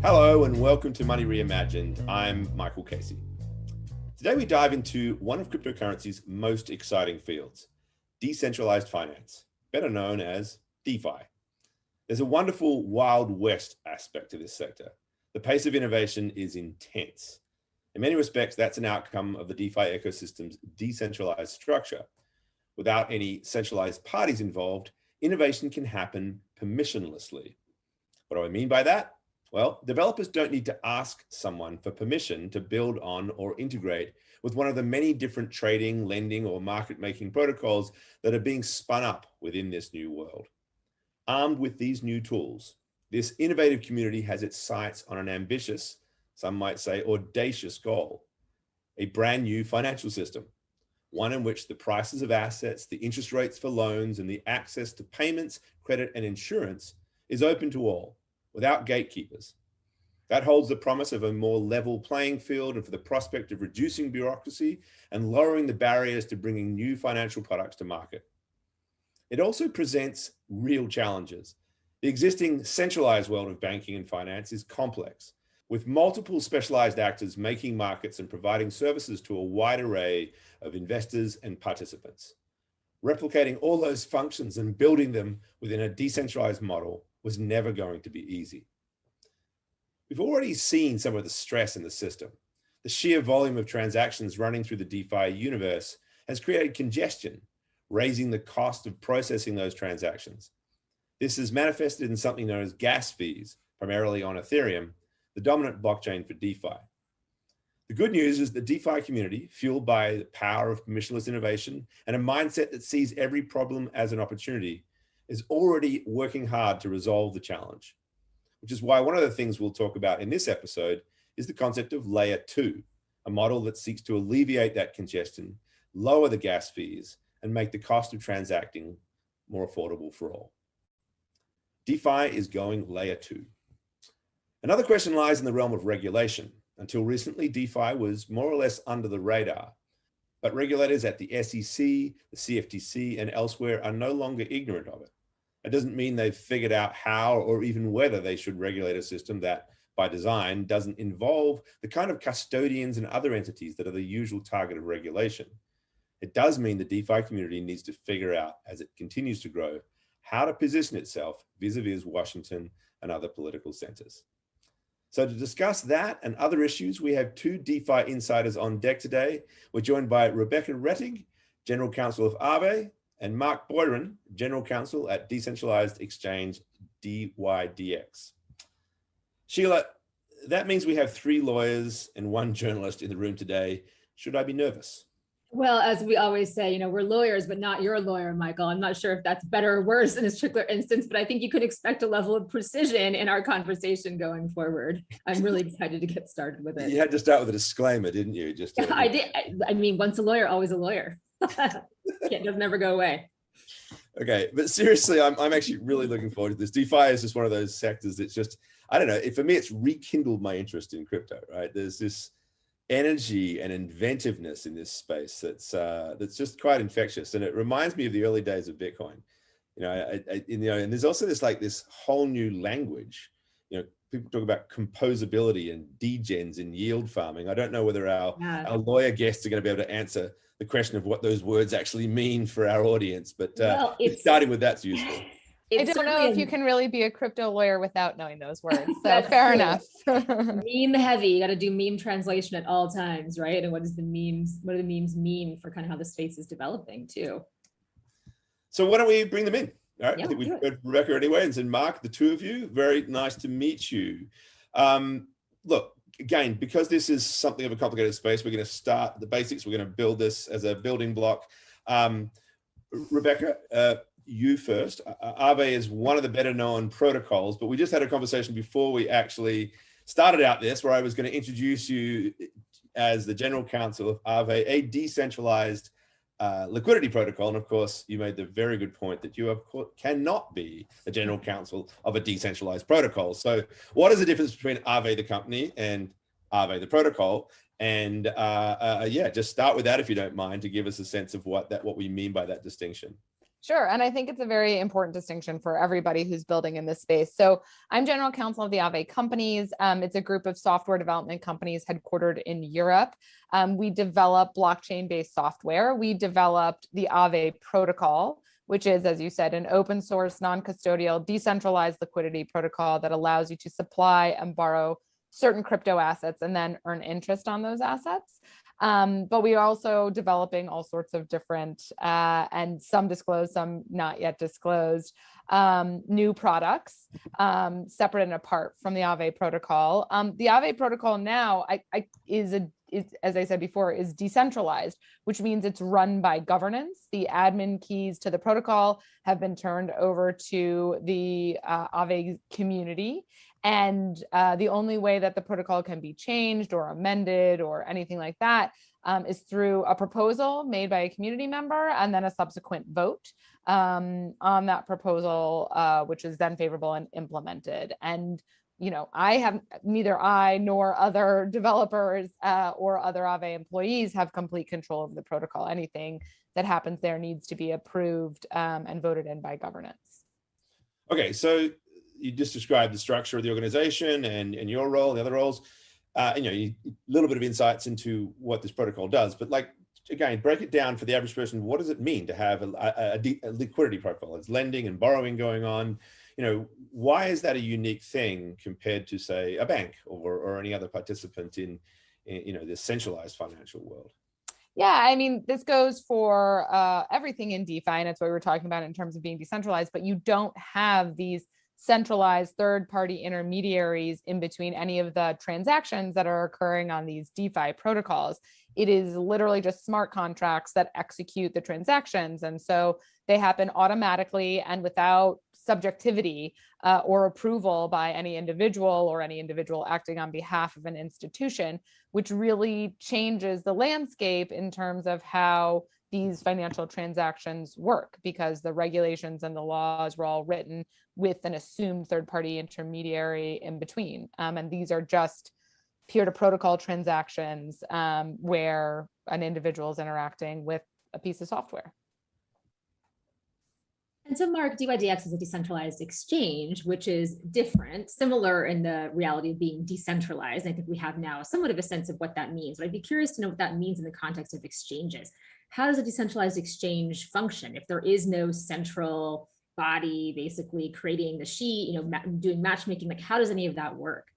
Hello and welcome to Money Reimagined. I'm Michael Casey. Today we dive into one of cryptocurrency's most exciting fields, decentralized finance, better known as DeFi. There's a wonderful Wild West aspect to this sector. The pace of innovation is intense. In many respects, that's an outcome of the DeFi ecosystem's decentralized structure. Without any centralized parties involved, innovation can happen permissionlessly. What do I mean by that? Well, developers don't need to ask someone for permission to build on or integrate with one of the many different trading, lending, or market-making protocols that are being spun up within this new world. Armed with these new tools, this innovative community has its sights on an ambitious, some might say audacious goal, a brand new financial system, one in which the prices of assets, the interest rates for loans, and the access to payments, credit, and insurance is open to all, without gatekeepers. That holds the promise of a more level playing field and for the prospect of reducing bureaucracy and lowering the barriers to bringing new financial products to market. It also presents real challenges. The existing centralized world of banking and finance is complex, with multiple specialized actors making markets and providing services to a wide array of investors and participants. Replicating all those functions and building them within a decentralized model was never going to be easy. We've already seen some of the stress in the system. The sheer volume of transactions running through the DeFi universe has created congestion, raising the cost of processing those transactions. This is manifested in something known as gas fees, primarily on Ethereum, the dominant blockchain for DeFi. The good news is the DeFi community, fueled by the power of permissionless innovation and a mindset that sees every problem as an opportunity, is already working hard to resolve the challenge, which is why one of the things we'll talk about in this episode is the concept of Layer 2, a model that seeks to alleviate that congestion, lower the gas fees, and make the cost of transacting more affordable for all. DeFi is going Layer 2. Another question lies in the realm of regulation. Until recently, DeFi was more or less under the radar, but regulators at the SEC, the CFTC, and elsewhere are no longer ignorant of it. It doesn't mean they've figured out how or even whether they should regulate a system that, by design, doesn't involve the kind of custodians and other entities that are the usual target of regulation. It does mean the DeFi community needs to figure out, as it continues to grow, how to position itself vis-a-vis Washington and other political centers. So to discuss that and other issues, we have two DeFi insiders on deck today. We're joined by Rebecca Rettig, General Counsel of Aave, and Marc Boiron, General Counsel at Decentralized Exchange, dydx. Sheila, that means we have three lawyers and one journalist in the room today. Should I be nervous? Well, as we always say, we're lawyers, but not your lawyer, Michael. I'm not sure if that's better or worse in this particular instance, but I think you could expect a level of precision in our conversation going forward. I'm really excited to get started with it. You had to start with a disclaimer, didn't you? Yeah, I did. I mean, once a lawyer, always a lawyer. It does never go away. Okay, but seriously, I'm actually really looking forward to this. DeFi is just one of those sectors that's just, I don't know, for me, it's rekindled my interest in crypto, right? There's this energy and inventiveness in this space that's just quite infectious, and it reminds me of the early days of Bitcoin. And there's also this whole new language. People talk about composability and degens in yield farming. I don't know whether our lawyer guests are going to be able to answer the question of what those words actually mean for our audience, but starting with that's useful. I don't know if you can really be a crypto lawyer without knowing those words. So fair enough. Meme heavy. You got to do meme translation at all times, right? And what do the memes mean for kind of how the space is developing too? So why don't we bring them in? All right. Yeah, I think we've heard Rebecca anyway, and Marc, the two of you, very nice to meet you. Look, again, because this is something of a complicated space, we're going to start the basics. We're going to build this as a building block. Rebecca, you first. Aave is one of the better known protocols, but we just had a conversation before we actually started out this, where I was going to introduce you as the General Counsel of Aave, a decentralized liquidity protocol. And of course, you made the very good point that you cannot be the General Counsel of a decentralized protocol. So what is the difference between Aave, the company, and Aave, the protocol? And just start with that, if you don't mind, to give us a sense of what we mean by that distinction. Sure. And I think it's a very important distinction for everybody who's building in this space. So I'm general counsel of the Aave companies. It's a group of software development companies headquartered in Europe. We develop blockchain-based software. We developed the Aave protocol, which is, as you said, an open source, non-custodial, decentralized liquidity protocol that allows you to supply and borrow certain crypto assets and then earn interest on those assets. But we are also developing all sorts of different, and some disclosed, some not yet disclosed, new products, separate and apart from the Aave protocol. The Aave protocol now is, as I said before, is decentralized, which means it's run by governance. The admin keys to the protocol have been turned over to the Aave community. And the only way that the protocol can be changed or amended or anything like that is through a proposal made by a community member and then a subsequent vote on that proposal, which is then favorable and implemented. And neither I nor other developers or other Aave employees have complete control of the protocol. Anything that happens there needs to be approved and voted in by governance. Okay, so you just described the structure of the organization and your role, the other roles. A little bit of insights into what this protocol does, but again, break it down for the average person. What does it mean to have a liquidity protocol? It's lending and borrowing going on. Why is that a unique thing compared to, say, a bank or any other participant in the centralized financial world? Yeah, I mean, this goes for everything in DeFi, and that's what we were talking about in terms of being decentralized, but you don't have these centralized third-party intermediaries in between any of the transactions that are occurring on these DeFi protocols. It is literally just smart contracts that execute the transactions. And so they happen automatically and without subjectivity or approval by any individual acting on behalf of an institution, which really changes the landscape in terms of how these financial transactions work, because the regulations and the laws were all written with an assumed third-party intermediary in between. And these are just peer-to-protocol transactions where an individual is interacting with a piece of software. And so, Marc, dydx is a decentralized exchange, which is different, similar in the reality of being decentralized. I think we have now somewhat of a sense of what that means, but I'd be curious to know what that means in the context of exchanges. How does a decentralized exchange function if there is no central body basically creating the sheet, doing matchmaking? How does any of that work?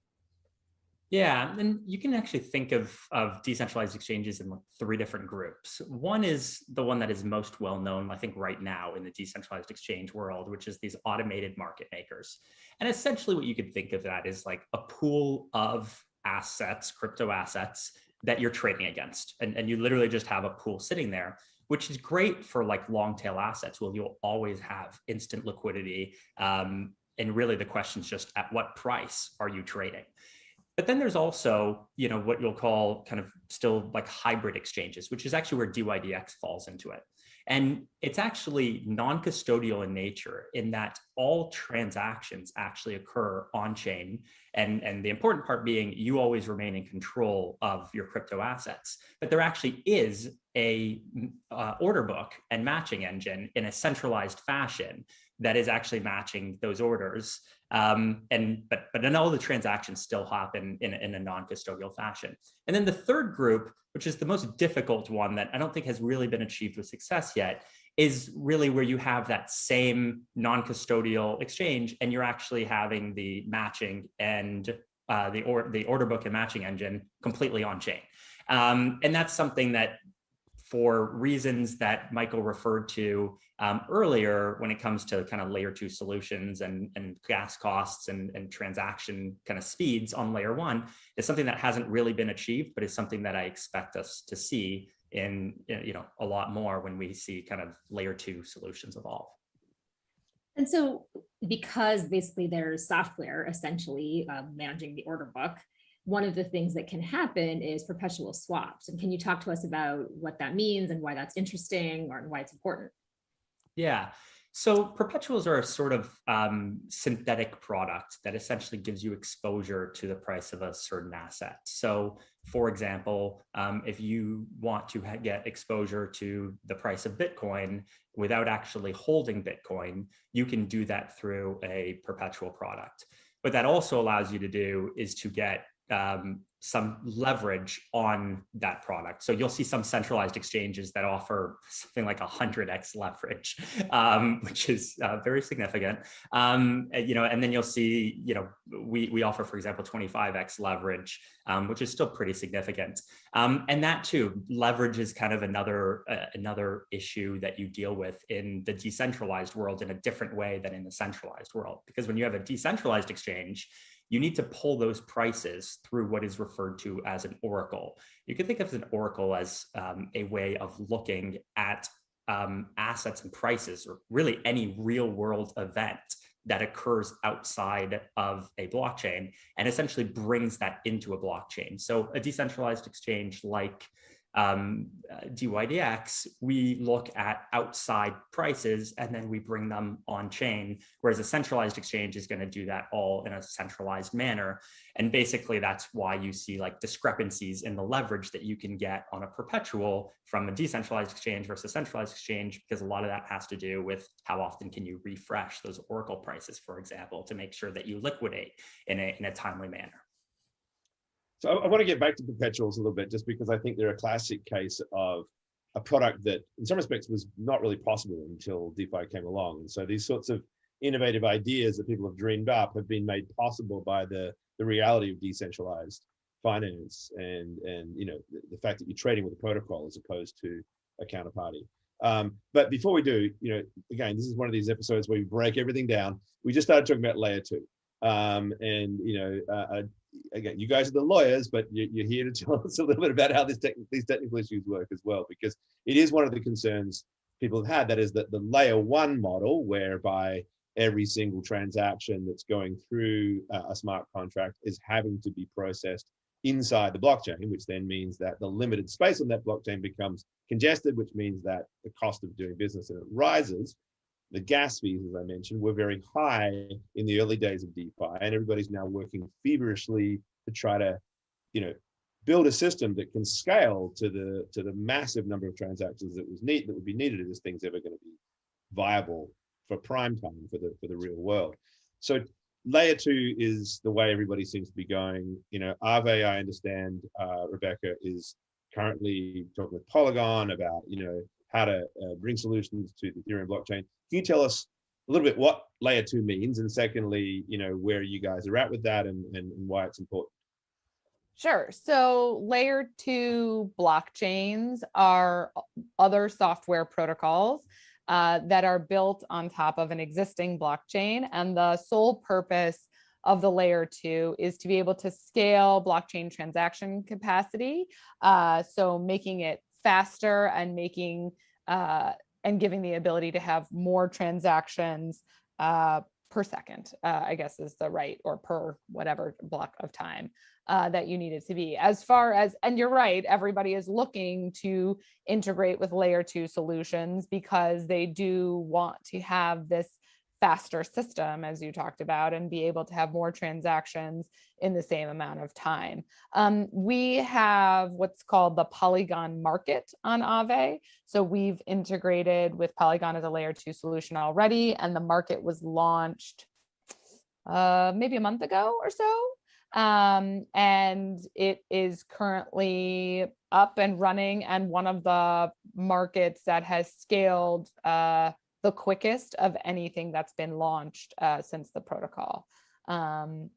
Yeah, and you can actually think of decentralized exchanges in 3 different groups. One is the one that is most well known, I think, right now in the decentralized exchange world, which is these automated market makers. And essentially what you could think of that is like a pool of assets, crypto assets, that you're trading against. And you literally just have a pool sitting there, which is great for long tail assets. Well, you'll always have instant liquidity. And really the question is just at what price are you trading? But then there's also, what you'll call kind of still hybrid exchanges, which is actually where dydx falls into it. And it's actually non-custodial in nature in that all transactions actually occur on chain. And the important part being you always remain in control of your crypto assets. But there actually is a order book and matching engine in a centralized fashion that is actually matching those orders. But then all the transactions still happen in a non-custodial fashion. And then the third group, which is the most difficult one that I don't think has really been achieved with success yet, is really where you have that same non-custodial exchange and you're actually having the matching and the order book and matching engine completely on chain. And that's something that, for reasons that Michael referred to earlier, when it comes to kind of layer 2 solutions and gas costs and transaction kind of speeds on layer 1, is something that hasn't really been achieved, but is something that I expect us to see in a lot more when we see kind of layer 2 solutions evolve. And so, because basically there's software essentially managing the order book, one of the things that can happen is perpetual swaps. And can you talk to us about what that means and why that's interesting or why it's important? Yeah. So perpetuals are a sort of synthetic product that essentially gives you exposure to the price of a certain asset. So for example, if you want to get exposure to the price of Bitcoin without actually holding Bitcoin, you can do that through a perpetual product. What that also allows you to do is to get some leverage on that product. So you'll see some centralized exchanges that offer something like 100x leverage, which is very significant. And then you'll see, we offer, for example, 25x leverage, which is still pretty significant. And that too, leverage is kind of another issue that you deal with in the decentralized world in a different way than in the centralized world. Because when you have a decentralized exchange, you need to pull those prices through what is referred to as an oracle. You can think of an oracle as a way of looking at assets and prices, or really any real world event that occurs outside of a blockchain, and essentially brings that into a blockchain. So a decentralized exchange like dydx, we look at outside prices and then we bring them on chain, whereas a centralized exchange is going to do that all in a centralized manner. And basically that's why you see like discrepancies in the leverage that you can get on a perpetual from a decentralized exchange versus centralized exchange, because a lot of that has to do with how often can you refresh those oracle prices, for example, to make sure that you liquidate in a timely manner. So I want to get back to perpetuals a little bit, just because I think they're a classic case of a product that in some respects was not really possible until DeFi came along. And so these sorts of innovative ideas that people have dreamed up have been made possible by the reality of decentralized finance and the fact that you're trading with a protocol as opposed to a counterparty. But before we do, again, this is one of these episodes where we break everything down. We just started talking about layer 2. Again, you guys are the lawyers, but you're here to tell us a little bit about how these technical issues work as well, because it is one of the concerns people have had. That is that the layer 1 model, whereby every single transaction that's going through a smart contract is having to be processed inside the blockchain, which then means that the limited space on that blockchain becomes congested, which means that the cost of doing business in it rises. The gas fees, as I mentioned, were very high in the early days of DeFi, and everybody's now working feverishly to try to, build a system that can scale to the massive number of transactions that would be needed if this thing's ever going to be viable for prime time for the real world. So layer 2 is the way everybody seems to be going. Aave, I understand, Rebecca, is currently talking with Polygon about how to bring solutions to the Ethereum blockchain. Can you tell us a little bit what layer 2 means, and secondly, where you guys are at with that and why it's important? Sure. So layer 2 blockchains are other software protocols that are built on top of an existing blockchain. And the sole purpose of the layer 2 is to be able to scale blockchain transaction capacity. So making it faster and making and giving the ability to have more transactions per second, I guess is the right, or per whatever block of time that you need it to be. As far as, and you're right, everybody is looking to integrate with layer 2 solutions because they do want to have this faster system, as you talked about, and be able to have more transactions in the same amount of time. We have what's called the Polygon market on Aave. So we've integrated with Polygon as a layer 2 solution already, and the market was launched maybe a month ago or so. And it is currently up and running, and one of the markets that has scaled the quickest of anything that's been launched since the protocol.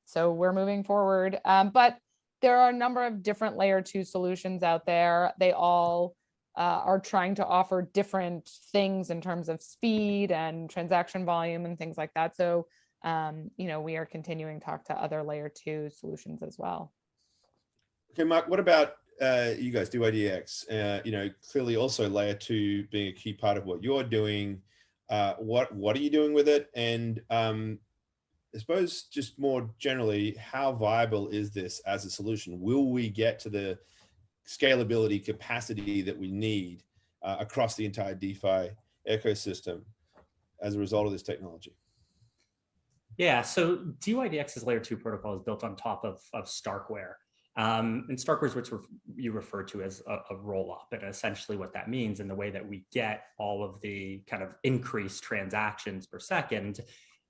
So we're moving forward, but there are a number of different layer 2 solutions out there. They all are trying to offer different things in terms of speed and transaction volume and things like that. So, we are continuing to talk to other layer 2 solutions as well. Okay, Marc, what about you guys, dydx? Clearly also layer 2 being a key part of what you're doing. What are you doing with it? And I suppose just more generally, how viable is this as a solution? Will we get to the scalability capacity that we need across the entire DeFi ecosystem? as a result of this technology? Yeah, so dydx's layer 2 protocol is built on top of Starkware. And Starkware is what you refer to as a roll-up. And essentially what that means, and the way that we get all of the kind of increased transactions per second,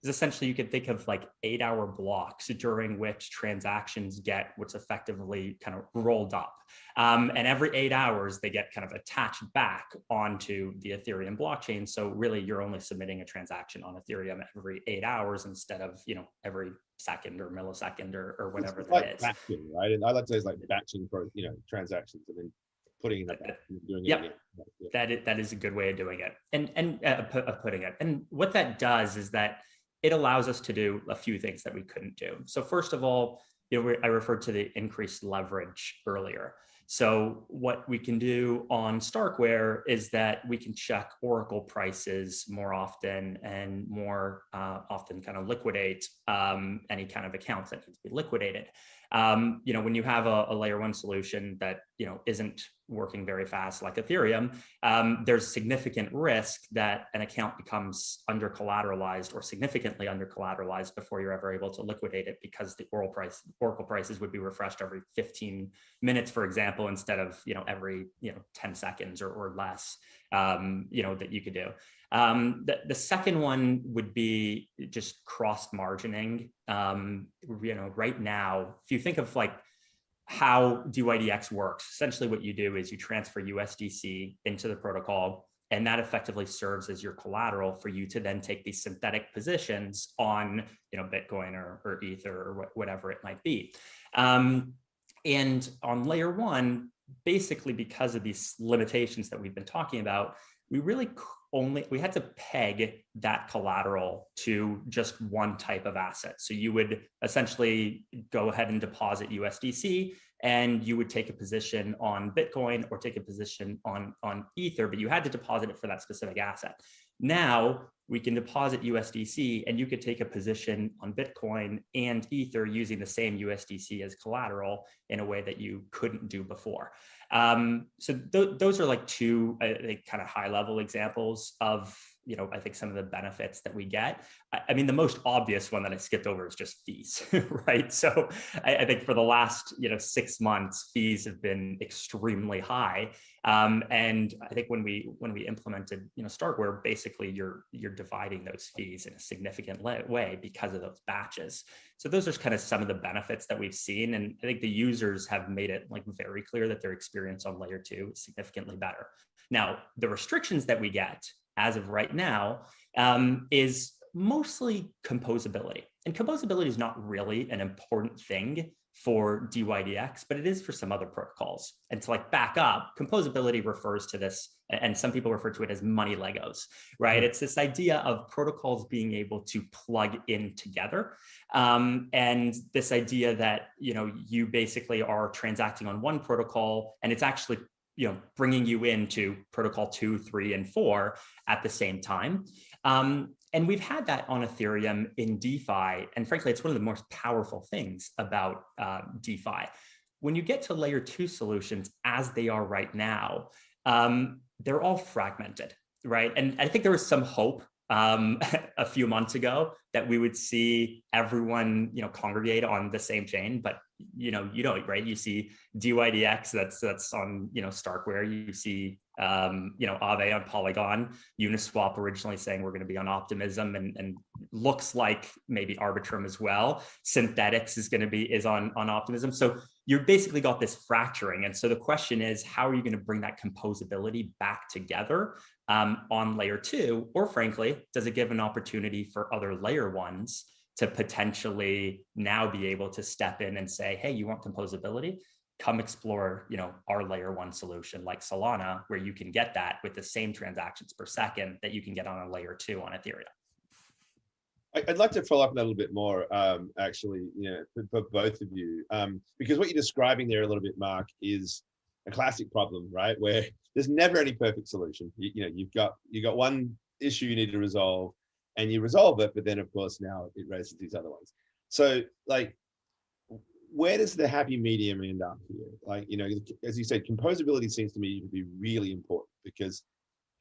is essentially you could think of like 8-hour blocks during which transactions get what's effectively kind of rolled up. And every 8 hours, they get kind of attached back onto the Ethereum blockchain. So really, you're only submitting a transaction on Ethereum every 8 hours instead of, every second or millisecond or whatever that is. Batching, right? And I like to say it's like batching for, transactions and then putting it back and doing it again. That is a good way of doing it and putting it. And what that does is that it allows us to do a few things that we couldn't do. So first of all, I referred to the increased leverage earlier. So what we can do on Starkware is that we can check Oracle prices more often and more often kind of liquidate any kind of accounts that need to be liquidated. When you have a layer 1 solution that, isn't working very fast like Ethereum, there's significant risk that an account becomes under collateralized or significantly under collateralized before you're ever able to liquidate it, because the Oracle prices would be refreshed every 15 minutes, for example, instead of, every, 10 seconds or less, that you could do. The second one would be just cross margining. Right now, if you think of like how dydx works, essentially what you do is you transfer USDC into the protocol, and that effectively serves as your collateral for you to then take these synthetic positions on, Bitcoin or Ether or whatever it might be. And on layer 1, basically because of these limitations that we've been talking about, we had to peg that collateral to just one type of asset. So you would essentially go ahead and deposit USDC, and you would take a position on Bitcoin or take a position on Ether, but you had to deposit it for that specific asset. Now we can deposit USDC, and you could take a position on Bitcoin and Ether using the same USDC as collateral in a way that you couldn't do before. So those are like two kind of high level examples of, I think some of the benefits that we get. I mean, the most obvious one that I skipped over is just fees, right? So I think for the last, 6 months, fees have been extremely high. And I think when we implemented, Starkware, basically you're dividing those fees in a significant way because of those batches. So those are kind of some of the benefits that we've seen. And I think the users have made it like very clear that their experience on layer 2 is significantly better. Now, the restrictions that we get as of right now is mostly composability. And composability is not really an important thing for dydx, but it is for some other protocols. And to like back up, composability refers to this, and some people refer to it as money Legos, right? Mm-hmm. It's this idea of protocols being able to plug in together. And this idea that, you basically are transacting on one protocol, and it's actually bringing you into protocol 2, 3, and 4 at the same time. And we've had that on Ethereum in DeFi. And frankly, it's one of the most powerful things about DeFi. When you get to layer 2 solutions, as they are right now, they're all fragmented, right? And I think there was some hope a few months ago that we would see everyone, congregate on the same chain, but right? You see dydx that's on, Starkware. You see, Aave on Polygon, Uniswap originally saying we're going to be on Optimism, and looks like maybe Arbitrum as well. Synthetics is on Optimism. So you've basically got this fracturing. And so the question is, how are you going to bring that composability back together on layer 2? Or frankly, does it give an opportunity for other layer 1s to potentially now be able to step in and say, hey, you want composability? Come explore, our layer 1 solution like Solana, where you can get that with the same transactions per second that you can get on a layer 2 on Ethereum. I'd like to follow up a little bit more, actually, for both of you, because what you're describing there a little bit, Marc, is a classic problem, right? Where there's never any perfect solution. You've got one issue you need to resolve, and you resolve it, but then of course now it raises these other ones. So like, where does the happy medium end up here? Like, as you said, composability seems to me to be really important, because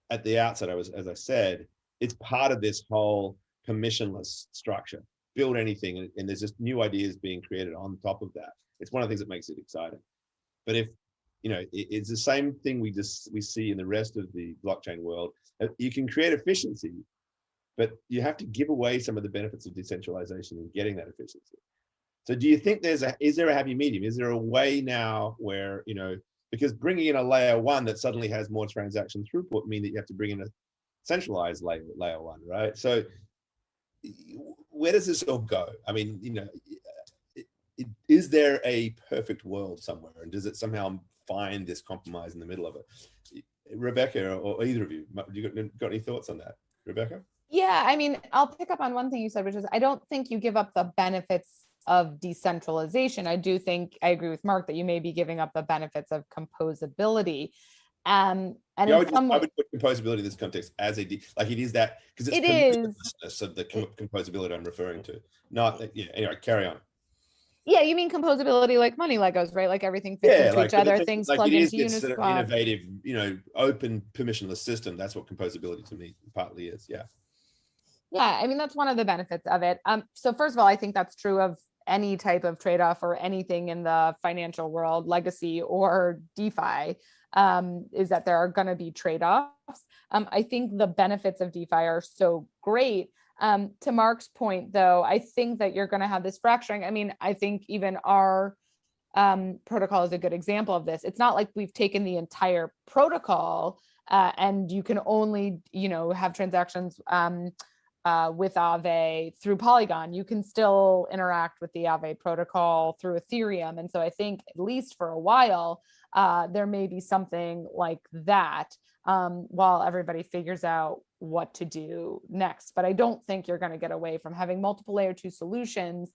at the outset, as I said, it's part of this whole permissionless structure. Build anything, and there's just new ideas being created on top of that. It's one of the things that makes it exciting. But if, you know, it's the same thing we see in the rest of the blockchain world. You can create efficiency, but you have to give away some of the benefits of decentralization in getting that efficiency. So do you think is there a happy medium? Is there a way now where, you know, because bringing in a layer one that suddenly has more transaction throughput mean that you have to bring in a centralized layer one, right? So where does this all go? I mean, you know, is there a perfect world somewhere, and does it somehow find this compromise in the middle of it? Rebecca, or either of you, got any thoughts on that? Rebecca? Yeah, I mean, I'll pick up on one thing you said, which is I don't think you give up the benefits of decentralization. I do think I agree with Marc that you may be giving up the benefits of composability. And yeah, I would put composability in this context as like it is that, because it's permissionlessness of the composability I'm referring to. Not that, yeah. Anyway, carry on. Yeah, you mean composability like money Legos, right? Like everything fits into each other, things like plug into Uniswap. Sort of innovative, you know, open permissionless system. That's what composability to me partly is. Yeah. Yeah, I mean, that's one of the benefits of it. So first of all, I think that's true of any type of trade-off or anything in the financial world, legacy or DeFi, is that there are going to be trade-offs. I think the benefits of DeFi are so great. To Marc's point, though, I think that you're going to have this fracturing. I mean, I think even our protocol is a good example of this. It's not like we've taken the entire protocol and you can only, you know, have transactions with Aave through Polygon. You can still interact with the Aave protocol through Ethereum. And so I think at least for a while, there may be something like that while everybody figures out what to do next. But I don't think you're going to get away from having multiple layer 2 solutions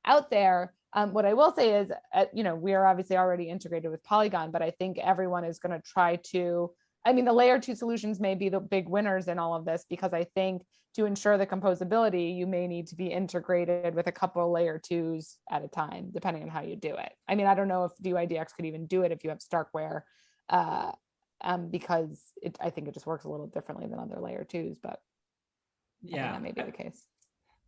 out there. What I will say is, you know, we are obviously already integrated with Polygon, but I think everyone is going to try to, I mean, the layer 2 solutions may be the big winners in all of this, because I think to ensure the composability, you may need to be integrated with a couple of layer 2s at a time, depending on how you do it. I mean, I don't know if dydx could even do it if you have Starkware, because I think it just works a little differently than other layer 2s, but yeah, that may be the case.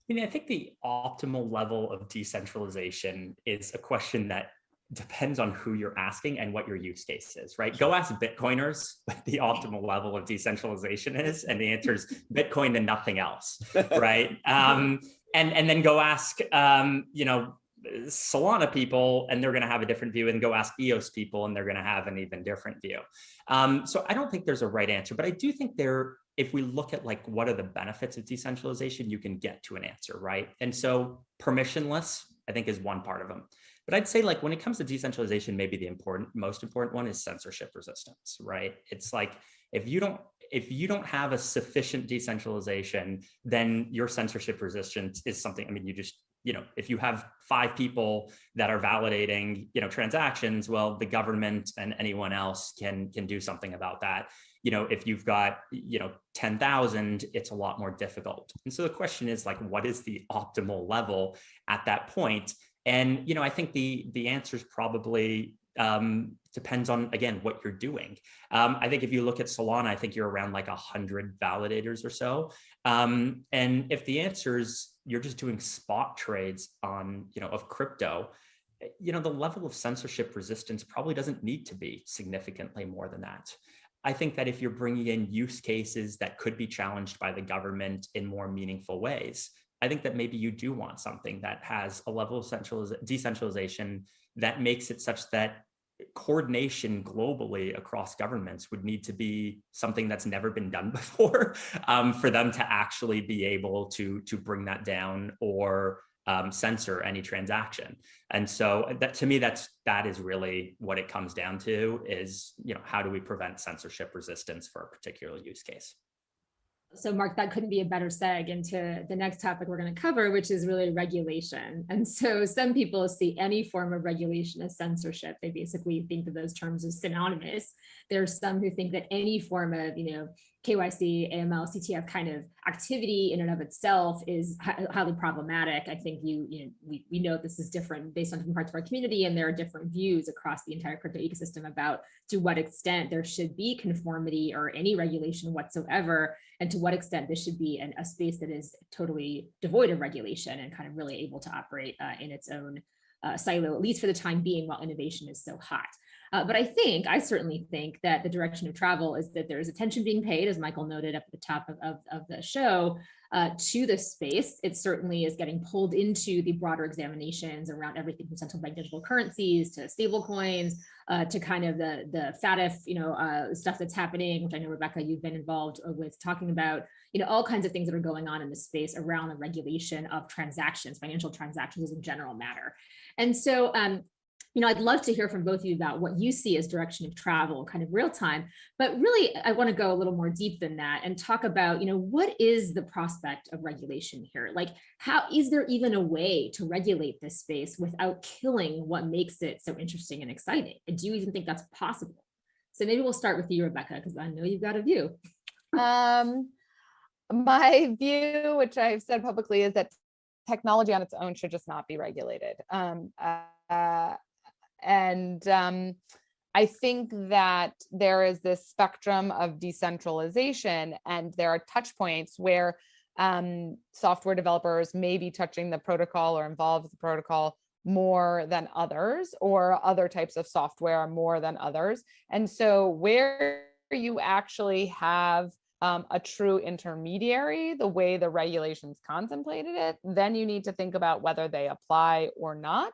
I mean, I think the optimal level of decentralization is a question that depends on who you're asking and what your use case is, right? Go ask Bitcoiners what the optimal level of decentralization is, and the answer is Bitcoin and nothing else, right? And then go ask, you know, Solana people, and they're going to have a different view, and go ask EOS people, and they're going to have an even different view. So I don't think there's a right answer, but I do think if we look at like what are the benefits of decentralization, you can get to an answer, right? And so permissionless, I think, is one part of them. But I'd say, like, when it comes to decentralization, maybe the most important one is censorship resistance, right? It's like, if you don't have a sufficient decentralization, then your censorship resistance is something, I mean, you know, if you have 5 people that are validating, you know, transactions, well, the government and anyone else can do something about that. You know, if you've got, you know, 10,000, it's a lot more difficult. And so the question is, like, what is the optimal level at that point? And, you know, I think the answer is probably depends on, again, what you're doing. I think if you look at Solana, I think you're around like 100 validators or so. And if the answer is you're just doing spot trades on, you know, of crypto, you know, the level of censorship resistance probably doesn't need to be significantly more than that. I think that if you're bringing in use cases that could be challenged by the government in more meaningful ways, I think that maybe you do want something that has a level of decentralization that makes it such that coordination globally across governments would need to be something that's never been done before for them to actually be able to bring that down or censor any transaction. And so that, to me, that is really what it comes down to, is, you know, how do we prevent censorship resistance for a particular use case? So Marc, that couldn't be a better seg into the next topic we're going to cover, which is really regulation. And so some people see any form of regulation as censorship. They basically think of those terms as synonymous. There's some who think that any form of, you know, KYC, AML, CTF kind of activity in and of itself is highly problematic. I think we know this is different based on different parts of our community, and there are different views across the entire crypto ecosystem about to what extent there should be conformity or any regulation whatsoever, and to what extent this should be a space that is totally devoid of regulation and kind of really able to operate in its own silo, at least for the time being, while innovation is so hot. But I certainly think that the direction of travel is that there is attention being paid, as Michael noted up at the top of the show, to this space. It certainly is getting pulled into the broader examinations around everything from central bank digital currencies to stable coins, to kind of the FATF, stuff that's happening, which I know, Rebecca, you've been involved with talking about, all kinds of things that are going on in the space around the regulation of transactions, financial transactions as a general matter. And so, I'd love to hear from both of you about what you see as direction of travel, kind of real time, but really I want to go a little more deep than that and talk about, what is the prospect of regulation here? Like, how is there even a way to regulate this space without killing what makes it so interesting and exciting? And do you even think that's possible? So maybe we'll start with you, Rebecca, because I know you've got a view. My view, which I've said publicly, is that technology on its own should just not be regulated. I think that there is this spectrum of decentralization, and there are touch points where software developers may be touching the protocol or involved with the protocol more than others, or other types of software more than others. And so where you actually have a true intermediary, the way the regulations contemplated it, then you need to think about whether they apply or not.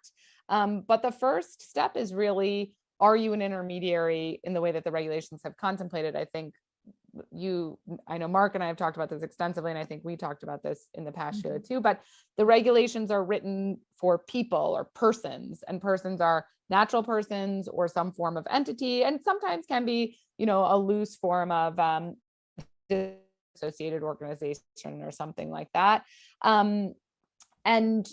But the first step is really, are you an intermediary in the way that the regulations have contemplated? I think I know Marc and I have talked about this extensively, and I think we talked about this in the past, Sheila, too, but the regulations are written for people or persons, and persons are natural persons or some form of entity, and sometimes can be, a loose form of associated organization or something like that. And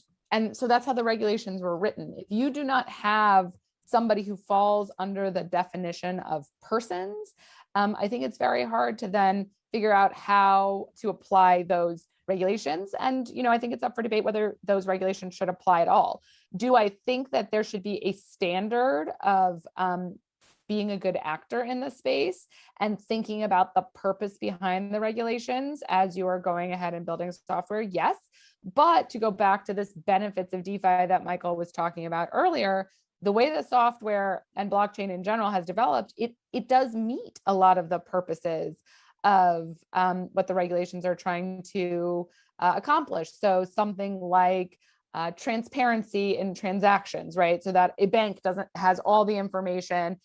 so that's how the regulations were written. If you do not have somebody who falls under the definition of persons, I think it's very hard to then figure out how to apply those regulations. And, I think it's up for debate whether those regulations should apply at all. Do I think that there should be a standard of being a good actor in the space and thinking about the purpose behind the regulations as you are going ahead and building software? Yes. But to go back to this benefits of DeFi that Michael was talking about earlier, the way that software and blockchain in general has developed, it does meet a lot of the purposes of what the regulations are trying to accomplish. So something like transparency in transactions, right? So that a bank has all the information,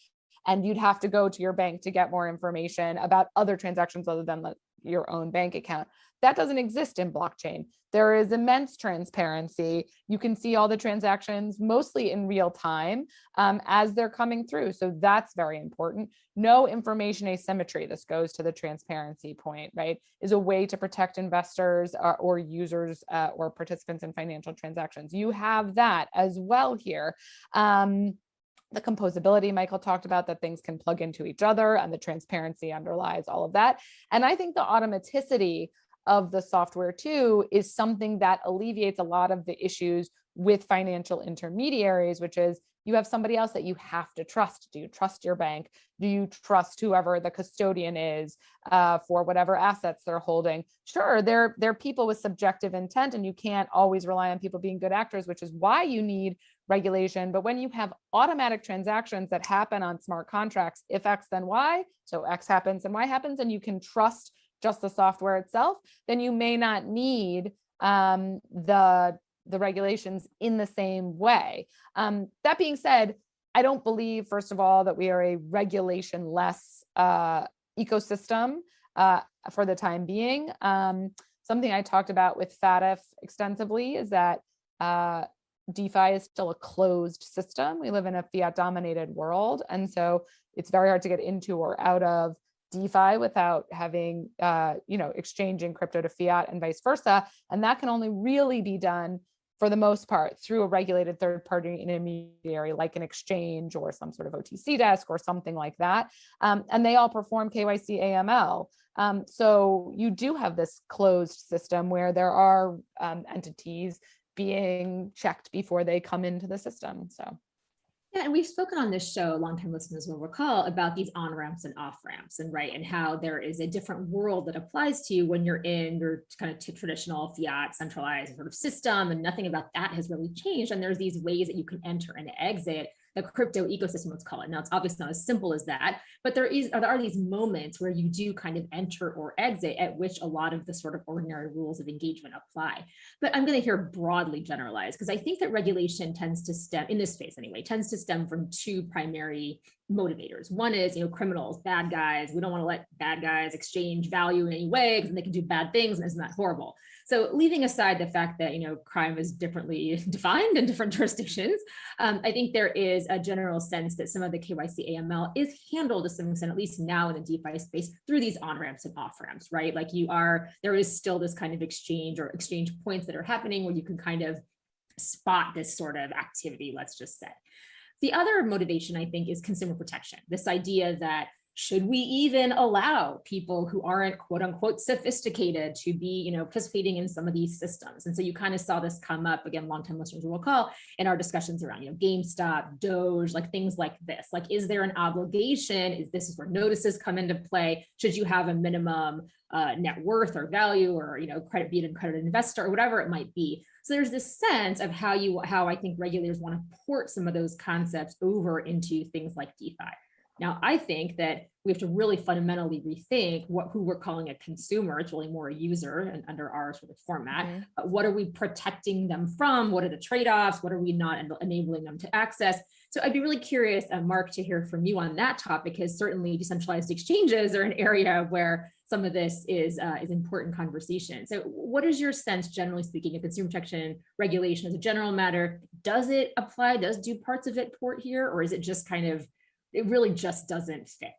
and you'd have to go to your bank to get more information about other transactions other than your own bank account. That doesn't exist in blockchain. There is immense transparency. You can see all the transactions mostly in real time as they're coming through. So that's very important. No information asymmetry, this goes to the transparency point, right, is a way to protect investors or users or participants in financial transactions. You have that as well here. The composability Michael talked about, that things can plug into each other, and the transparency underlies all of that. And I think the automaticity of the software too is something that alleviates a lot of the issues with financial intermediaries, which is you have somebody else that you have to trust. Do you trust your bank? Do you trust whoever the custodian is for whatever assets they're holding? Sure, they're people with subjective intent, and you can't always rely on people being good actors, which is why you need regulation. But when you have automatic transactions that happen on smart contracts, if X then Y, so X happens and Y happens, and you can trust just the software itself, then you may not need the regulations in the same way. That being said, I don't believe, first of all, that we are a regulation-less ecosystem for the time being. Something I talked about with FATF extensively is that DeFi is still a closed system. We live in a fiat-dominated world, and so it's very hard to get into or out of DeFi without having, exchanging crypto to fiat and vice versa. And that can only really be done for the most part, through a regulated third-party intermediary like an exchange or some sort of OTC desk or something like that. And they all perform KYC AML. So you do have this closed system where there are entities being checked before they come into the system. So. Yeah, and we've spoken on this show, longtime listeners will recall, about these on-ramps and off-ramps, and and how there is a different world that applies to you when you're in your kind of traditional fiat centralized sort of system, and nothing about that has really changed. And there's these ways that you can enter and exit the crypto ecosystem, let's call it. Now, it's obviously not as simple as that, but there are these moments where you do kind of enter or exit at which a lot of the sort of ordinary rules of engagement apply. But I'm going to hear broadly generalized, because I think that regulation tends to stem, in this space anyway, tends to stem from two primary motivators. One is, criminals, bad guys. We don't want to let bad guys exchange value in any way because they can do bad things, and isn't that horrible? So leaving aside the fact that, crime is differently defined in different jurisdictions, I think there is a general sense that some of the KYC AML is handled to some extent, at least now in the DeFi space, through these on-ramps and off-ramps, right? Like there is still this kind of exchange or exchange points that are happening where you can kind of spot this sort of activity, let's just say. The other motivation, I think, is consumer protection. This idea that should we even allow people who aren't quote unquote sophisticated to be, participating in some of these systems? And so you kind of saw this come up, again, longtime listeners will recall, in our discussions around, GameStop, Doge, like things like this. Like, is there an obligation? This is where notices come into play? Should you have a minimum net worth or value, or, credit, be it an accredited investor or whatever it might be? So there's this sense of how I think regulators want to port some of those concepts over into things like DeFi. Now, I think that we have to really fundamentally rethink who we're calling a consumer. It's really more a user, and under our sort of format. Mm-hmm. What are we protecting them from? What are the trade-offs? What are we not enabling them to access? So I'd be really curious, Marc, to hear from you on that topic, because certainly decentralized exchanges are an area where some of this is important conversation. So what is your sense, generally speaking, of consumer protection regulation as a general matter? Does it apply? Do parts of it port here? Or is it just it really just doesn't fit?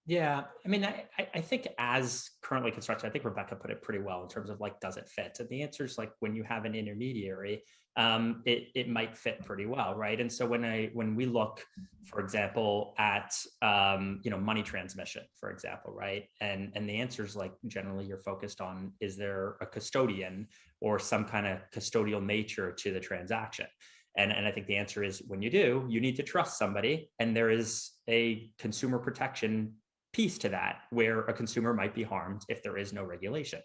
Yeah, I mean, I think as currently constructed, I think Rebecca put it pretty well in terms of does it fit? And the answer is when you have an intermediary, it might fit pretty well, right? And so when we look, for example, at money transmission, for example, right? And the answer is generally you're focused on, is there a custodian or some kind of custodial nature to the transaction? And I think the answer is, when you do, you need to trust somebody. And there is a consumer protection piece to that, where a consumer might be harmed if there is no regulation.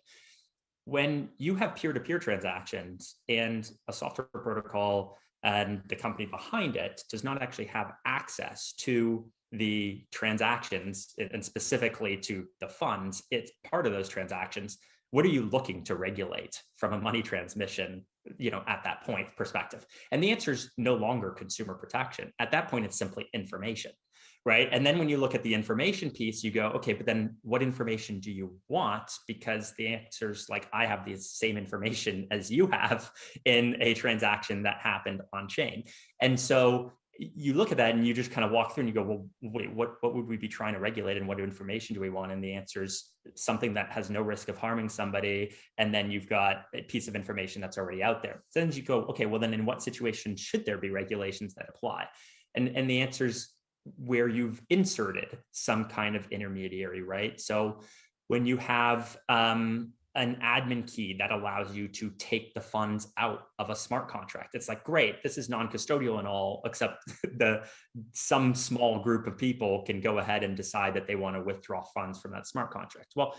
When you have peer-to-peer transactions and a software protocol and the company behind it does not actually have access to the transactions, and specifically to the funds, it's part of those transactions, what are you looking to regulate from a money transmission, at that point perspective? And the answer is no longer consumer protection. At that point, it's simply information, right? And then when you look at the information piece, you go, okay, but then what information do you want? Because the answer is I have the same information as you have in a transaction that happened on chain. And so you look at that and you just kind of walk through and you go, well, wait, what would we be trying to regulate, and what information do we want? And the answer is something that has no risk of harming somebody. And then you've got a piece of information that's already out there. So then you go, okay, well then in what situation should there be regulations that apply? And the answer is where you've inserted some kind of intermediary, right? So when you have an admin key that allows you to take the funds out of a smart contract, it's great, this is non-custodial and all, except some small group of people can go ahead and decide that they want to withdraw funds from that smart contract. Well,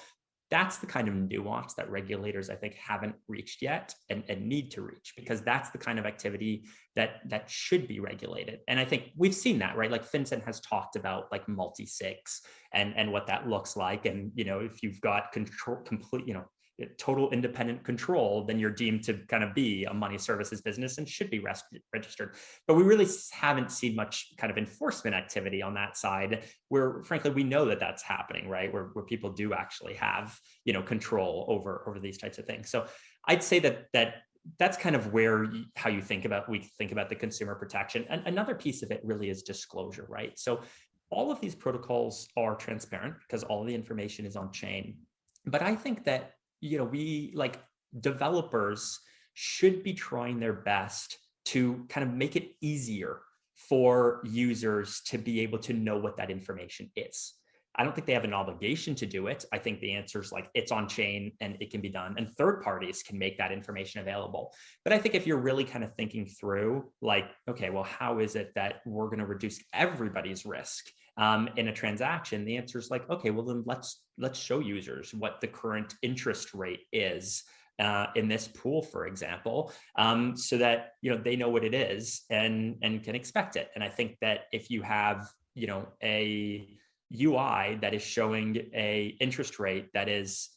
that's the kind of nuance that regulators, I think, haven't reached yet and need to reach, because that's the kind of activity that should be regulated. And I think we've seen that, right? FinCEN has talked about multi-sigs and what that looks like. And, if you've got complete, total independent control, then you're deemed to kind of be a money services business and should be registered. But we really haven't seen much kind of enforcement activity on that side, where frankly, we know that that's happening, right? Where people do actually have, control over these types of things. So I'd say that's kind of how we think about the consumer protection. And another piece of it really is disclosure, right? So all of these protocols are transparent because all of the information is on chain. But I think that we developers should be trying their best to kind of make it easier for users to be able to know what that information is. I don't think they have an obligation to do it. I think the answer is like, it's on chain and it can be done, and third parties can make that information available. But I think if you're really kind of thinking through like, okay, well, how is it that we're going to reduce everybody's risk in a transaction? The answer is like, okay, well then let's show users what the current interest rate is in this pool, for example, so that, they know what it is and can expect it. And I think that if you have, a UI that is showing a interest rate that is,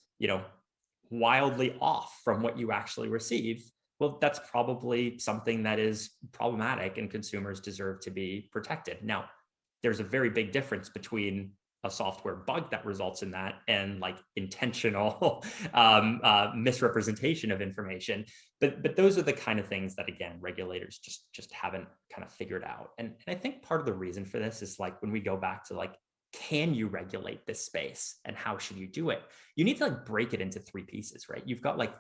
wildly off from what you actually receive, well, that's probably something that is problematic and consumers deserve to be protected. Now, there's a very big difference between a software bug that results in that and like intentional misrepresentation of information. But those are the kind of things that, again, regulators just haven't kind of figured out. And I think part of the reason for this is like, when we go back to like, can you regulate this space and how should you do it? You need to like break it into three pieces, right? You've got like,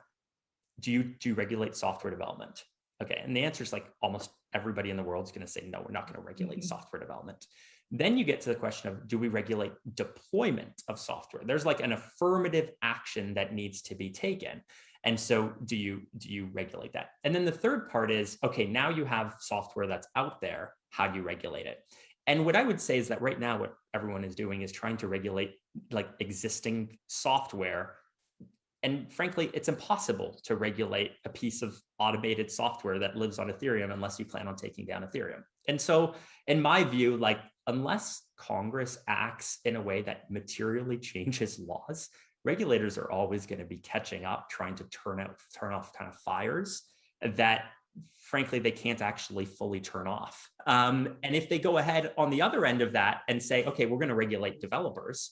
do you regulate software development? Okay, and the answer is like almost everybody in the world is going to say, no, we're not going to regulate software development. Then you get to the question of, do we regulate deployment of software? There's like an affirmative action that needs to be taken. And so do you regulate that? And then the third part is, okay, now you have software that's out there. How do you regulate it? And what I would say is that right now, what everyone is doing is trying to regulate like existing software. And frankly, it's impossible to regulate a piece of automated software that lives on Ethereum unless you plan on taking down Ethereum. And so in my view, like, unless Congress acts in a way that materially changes laws, regulators are always going to be catching up, trying to turn off kind of fires that frankly, they can't actually fully turn off. And if they go ahead on the other end of that and say, okay, we're going to regulate developers,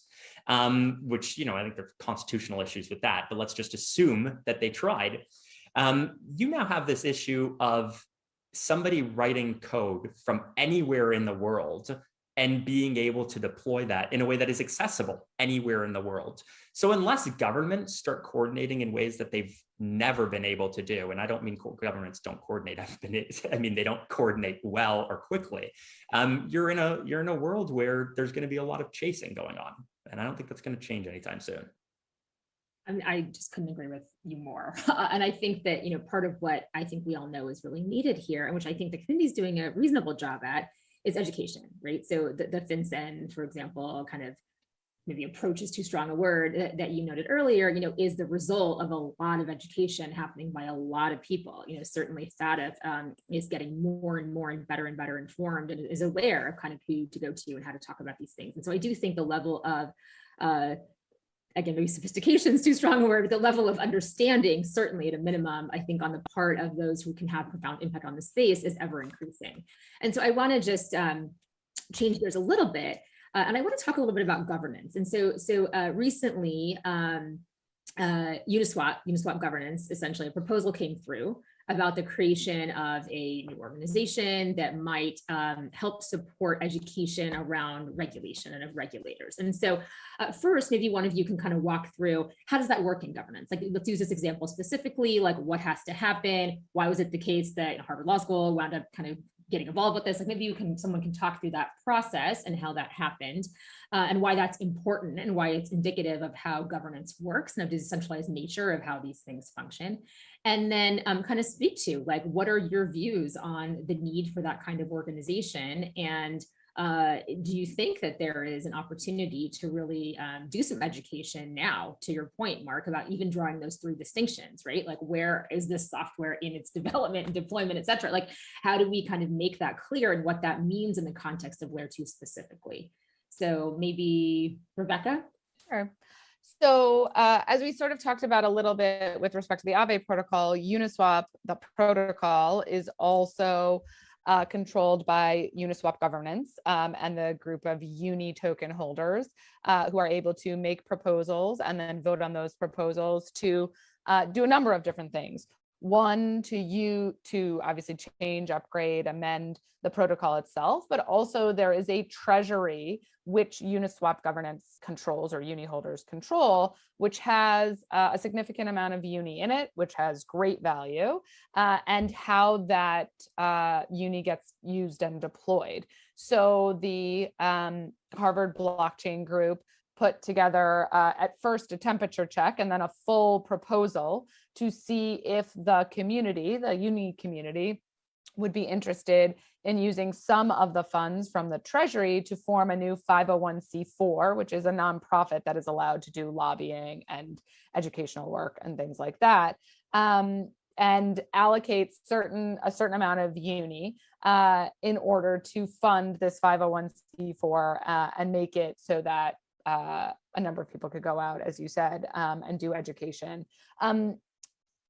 which, I think there's constitutional issues with that, but let's just assume that they tried. You now have this issue of somebody writing code from anywhere in the world and being able to deploy that in a way that is accessible anywhere in the world. So unless governments start coordinating in ways that they've never been able to do, and I don't mean governments don't coordinate, I mean they don't coordinate well or quickly, you're in a world where there's going to be a lot of chasing going on, and I don't think that's going to change anytime soon. I mean, I just couldn't agree with you more. And I think that, part of what I think we all know is really needed here, and which I think the community is doing a reasonable job at, is education, right? So the FinCEN, for example, kind of maybe approach is too strong a word that you noted earlier, is the result of a lot of education happening by a lot of people. Certainly FATF is getting more and more and better informed and is aware of kind of who to go to and how to talk about these things. And so I do think the level of again, maybe sophistication is too strong a word, but the level of understanding, certainly at a minimum, I think on the part of those who can have profound impact on the space is ever increasing. And so I want to just change gears a little bit, and I want to talk a little bit about governance. And so recently, Uniswap governance, essentially a proposal came through about the creation of a new organization that might help support education around regulation and of regulators. And so first, maybe one of you can kind of walk through, how does that work in governance? Like, let's use this example specifically, like what has to happen? Why was it the case that Harvard Law School wound up kind of getting involved with this? Like maybe someone can talk through that process and how that happened and why that's important and why it's indicative of how governance works and of the decentralized nature of how these things function. And then kind of speak to like, what are your views on the need for that kind of organization? And do you think that there is an opportunity to really do some education now, to your point, Marc, about even drawing those three distinctions, right? Like, where is this software in its development and deployment, et cetera? Like, how do we kind of make that clear and what that means in the context of Layer 2 specifically? So maybe Rebecca? Sure. So as we sort of talked about a little bit with respect to the Aave protocol, Uniswap, the protocol, is also controlled by Uniswap governance and the group of uni token holders who are able to make proposals and then vote on those proposals to do a number of different things. One, to obviously change, upgrade, amend the protocol itself, but also there is a treasury which Uniswap governance controls, or uni holders control, which has a significant amount of uni in it, which has great value, and how that uni gets used and deployed. So the Harvard blockchain group put together at first a temperature check and then a full proposal to see if the community, the uni community, would be interested in using some of the funds from the treasury to form a new 501c4, which is a nonprofit that is allowed to do lobbying and educational work and things like that, and allocate a certain amount of uni in order to fund this 501c4 and make it so that a number of people could go out, as you said, and do education.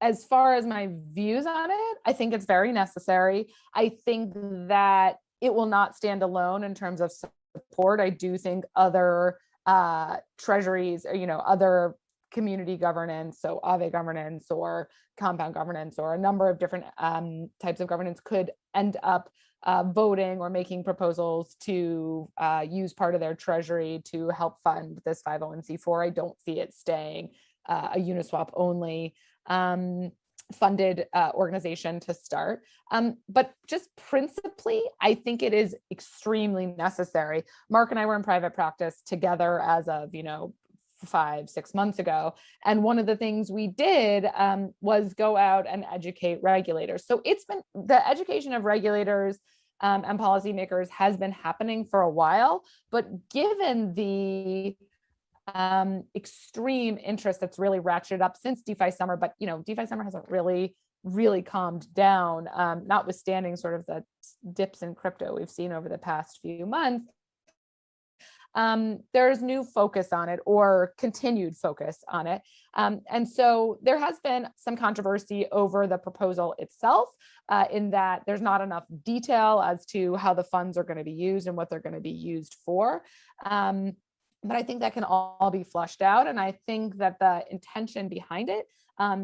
As far as my views on it, I think it's very necessary. I think that it will not stand alone in terms of support. I do think other treasuries, or, other community governance, so Aave governance or compound governance, or a number of different types of governance could end up voting or making proposals to use part of their treasury to help fund this 501c4. I don't see it staying a Uniswap only funded organization to start. But just principally, I think it is extremely necessary. Marc and I were in private practice together as of, 5-6 months ago. And one of the things we did was go out and educate regulators. So it's been, the education of regulators and policymakers has been happening for a while, but given the extreme interest that's really ratcheted up since DeFi summer, but DeFi summer hasn't really calmed down, notwithstanding sort of the dips in crypto we've seen over the past few months. There's new focus on it, or continued focus on it. And so there has been some controversy over the proposal itself, in that there's not enough detail as to how the funds are going to be used and what they're going to be used for. But I think that can all be flushed out. And I think that the intention behind it,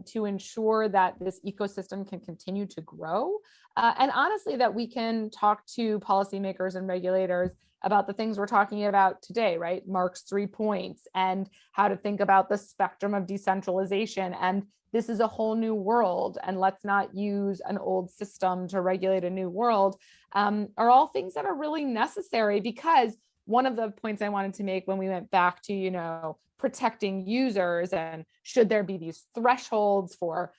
to ensure that this ecosystem can continue to grow, and honestly, that we can talk to policymakers and regulators about the things we're talking about today, right? Marc's 3 points, and how to think about the spectrum of decentralization. And this is a whole new world, and let's not use an old system to regulate a new world, are all things that are really necessary. Because one of the points I wanted to make when we went back to, protecting users, and should there be these thresholds for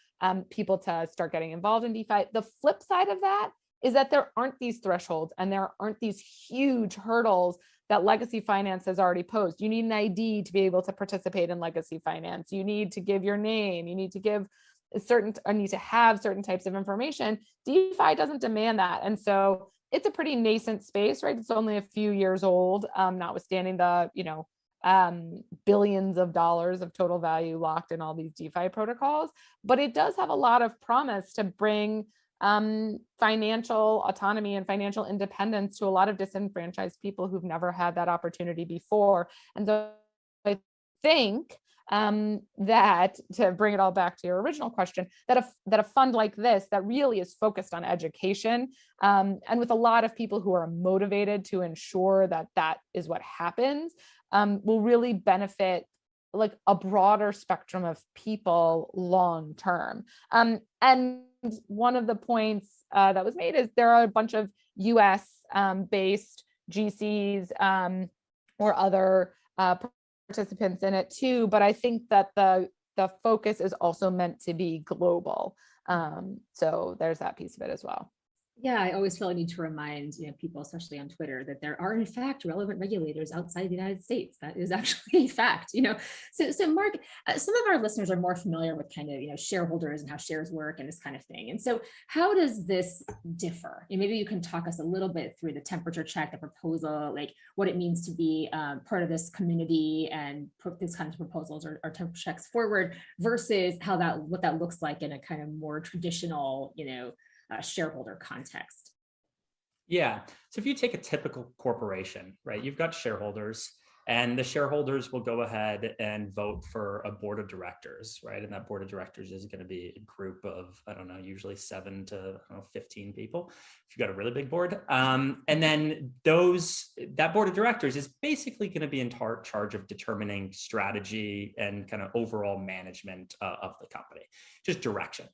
people to start getting involved in DeFi, the flip side of that is that there aren't these thresholds, and there aren't these huge hurdles that legacy finance has already posed. You need an ID to be able to participate in legacy finance. You need to give your name. You need to give need to have certain types of information. DeFi doesn't demand that. And so it's a pretty nascent space, right? It's only a few years old, notwithstanding the, billions of dollars of total value locked in all these DeFi protocols. But it does have a lot of promise to bring financial autonomy and financial independence to a lot of disenfranchised people who've never had that opportunity before. And so I think that, to bring it all back to your original question, that a fund like this that really is focused on education, and with a lot of people who are motivated to ensure that that is what happens, will really benefit like a broader spectrum of people long term. And one of the points that was made is there are a bunch of US based GCs or other participants in it too, but I think that the focus is also meant to be global. So there's that piece of it as well. Yeah, I always feel I need to remind people, especially on Twitter, that there are in fact relevant regulators outside the United States. That is actually a fact. So Marc, some of our listeners are more familiar with kind of shareholders and how shares work and this kind of thing. And so, how does this differ? And maybe you can talk us a little bit through the temperature check, the proposal, like what it means to be part of this community and put these kinds of proposals or temperature checks forward, versus what that looks like in a kind of more traditional, shareholder context. Yeah. So if you take a typical corporation, right, you've got shareholders, And the shareholders will go ahead and vote for a board of directors, right? And that board of directors is going to be a group of, I don't know, usually 7 to 15 people, if you've got a really big board. And then that board of directors is basically going to be in charge of determining strategy and kind of overall management of the company, just direction.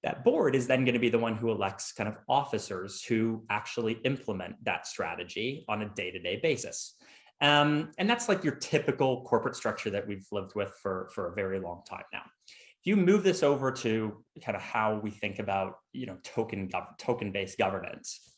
That board is then going to be the one who elects kind of officers who actually implement that strategy on a day-to-day basis. And that's like your typical corporate structure that we've lived with for a very long time now. If you move this over to kind of how we think about, token-based governance,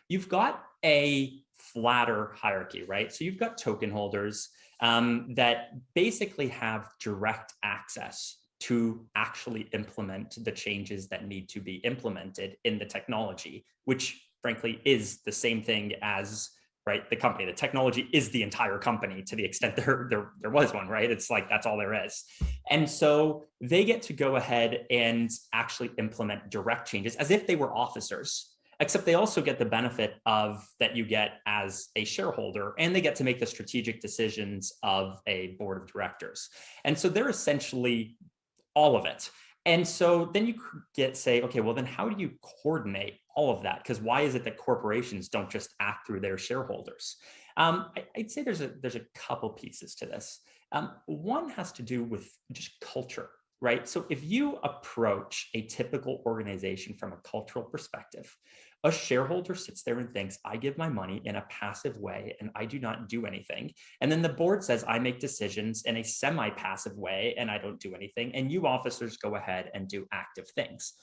you've got a flatter hierarchy, right? So you've got token holders that basically have direct access to actually implement the changes that need to be implemented in the technology, which frankly is the same thing as, right, the company. The technology is the entire company to the extent there was one, right? It's like, that's all there is. And so they get to go ahead and actually implement direct changes as if they were officers, except they also get the benefit of that you get as a shareholder, and they get to make the strategic decisions of a board of directors. And so they're essentially all of it. And so then you say, okay, well then how do you coordinate all of that? Because why is it that corporations don't just act through their shareholders? I'd say there's a couple pieces to this. One has to do with just culture, right? So if you approach a typical organization from a cultural perspective, a shareholder sits there and thinks, I give my money in a passive way and I do not do anything. And then the board says, I make decisions in a semi-passive way and I don't do anything. And you officers go ahead and do active things.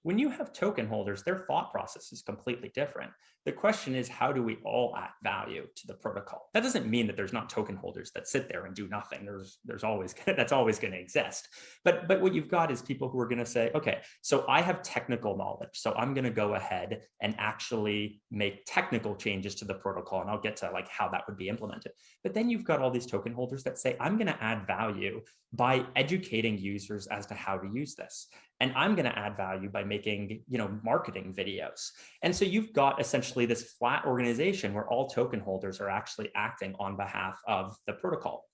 When you have token holders, their thought process is completely different. The question is, how do we all add value to the protocol? That doesn't mean that there's not token holders that sit there and do nothing. There's always, that's always going to exist. But what you've got is people who are going to say, okay, so I have technical knowledge, so I'm going to go ahead and actually make technical changes to the protocol, and I'll get to like how that would be implemented. But then you've got all these token holders that say, I'm going to add value by educating users as to how to use this. And I'm going to add value by making, marketing videos. And so you've got essentially this flat organization where all token holders are actually acting on behalf of the protocol.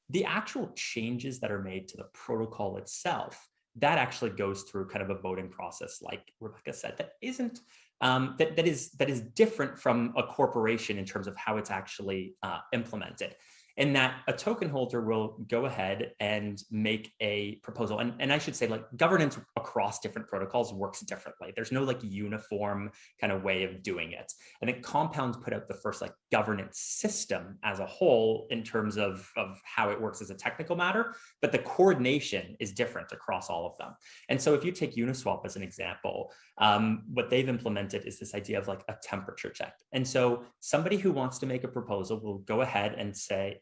The actual changes that are made to the protocol itself, that actually goes through kind of a voting process, like Rebecca said, that isn't that is different from a corporation in terms of how it's actually implemented. In that a token holder will go ahead and make a proposal. And I should say, like, governance across different protocols works differently. There's no like uniform kind of way of doing it. I think Compound put out the first like governance system as a whole in terms of how it works as a technical matter, but the coordination is different across all of them. And so if you take Uniswap as an example, what they've implemented is this idea of like a temperature check. And so somebody who wants to make a proposal will go ahead and say,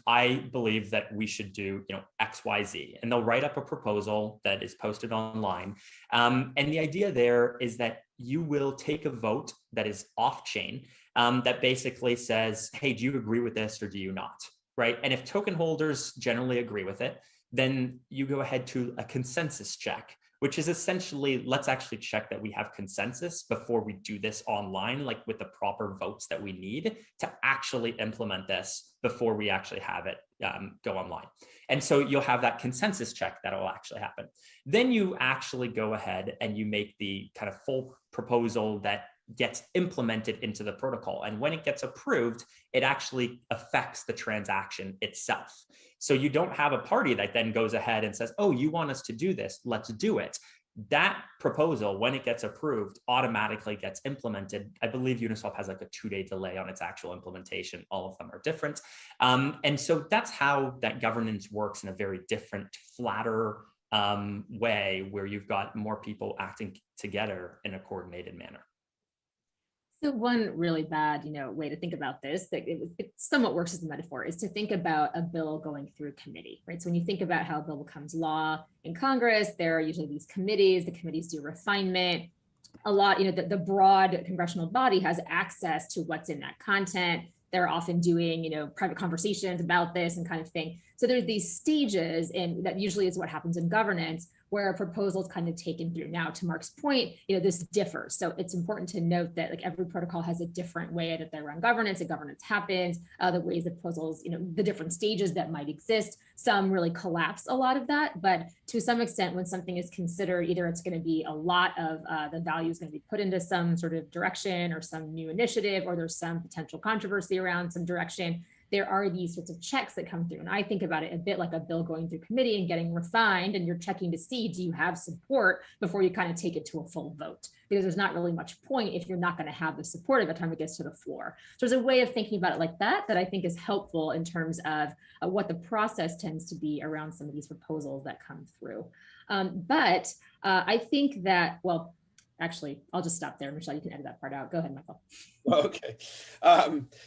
I believe that we should do, X, Y, Z, and they'll write up a proposal that is posted online. And the idea there is that you will take a vote that is off chain, that basically says, hey, do you agree with this or do you not? Right. And if token holders generally agree with it, then you go ahead to a consensus check, which is essentially, let's actually check that we have consensus before we do this online, like with the proper votes that we need to actually implement this before we actually have it go online. And so you'll have that consensus check that will actually happen. Then you actually go ahead and you make the kind of full proposal that gets implemented into the protocol. And when it gets approved, it actually affects the transaction itself. So you don't have a party that then goes ahead and says, oh, you want us to do this, let's do it. That proposal, when it gets approved, automatically gets implemented. I believe Uniswap has like a 2-day delay on its actual implementation. All of them are different. And so that's how that governance works in a very different, flatter way, where you've got more people acting together in a coordinated manner. So one really bad, way to think about this, that it somewhat works as a metaphor, is to think about a bill going through committee, right? So when you think about how a bill becomes law in Congress, there are usually these committees. The committees do refinement. A lot, the broad congressional body has access to what's in that content. They're often doing, private conversations about this and kind of thing. So there's these stages, and that usually is what happens in governance, where a proposal is kind of taken through. Now, to Marc's point, this differs. So it's important to note that like every protocol has a different way that they run governance and governance happens, the ways the proposals, the different stages that might exist. Some really collapse a lot of that, but to some extent, when something is considered, either it's going to be a lot of the value is going to be put into some sort of direction or some new initiative, or there's some potential controversy around some direction, there are these sorts of checks that come through. And I think about it a bit like a bill going through committee and getting refined, and you're checking to see, do you have support before you kind of take it to a full vote? Because there's not really much point if you're not going to have the support by the time it gets to the floor. So there's a way of thinking about it like that I think is helpful in terms of what the process tends to be around some of these proposals that come through. But I think that, well, actually, I'll just stop there. Michelle, you can edit that part out. Go ahead, Michael. Okay.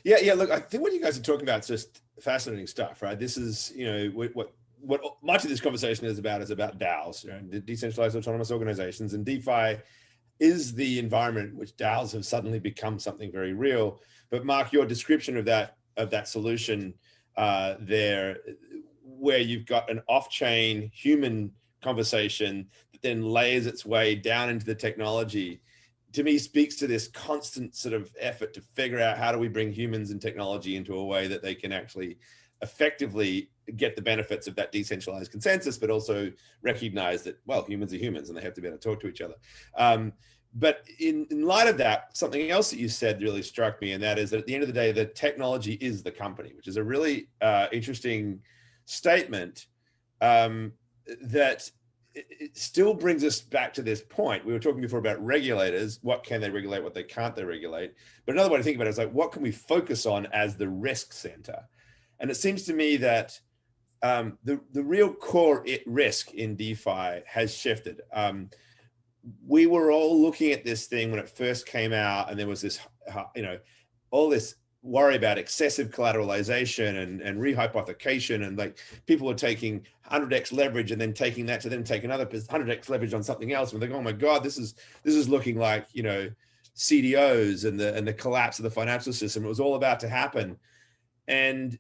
Yeah. Look, I think what you guys are talking about is just fascinating stuff, right? This is, what much of this conversation is about DAOs, the decentralized autonomous organizations, and DeFi is the environment in which DAOs have suddenly become something very real. But Marc, your description of that solution there, where you've got an off-chain human conversation that then layers its way down into the technology, to me speaks to this constant sort of effort to figure out how do we bring humans and technology into a way that they can actually effectively get the benefits of that decentralized consensus, but also recognize that, well, humans are humans and they have to be able to talk to each other. But in light of that, something else that you said really struck me, and that is that at the end of the day, the technology is the company, which is a really interesting statement. That it still brings us back to this point. We were talking before about regulators. What can they regulate? What can't they regulate? But another way to think about it is like, what can we focus on as the risk center? And it seems to me that the real core risk in DeFi has shifted. We were all looking at this thing when it first came out, and there was this, all this worry about excessive collateralization and rehypothecation, and like people were taking 100x leverage and then taking that to then take another 100x leverage on something else, and they're going, oh my God, this is looking like CDOs and the collapse of the financial system. It was all about to happen. And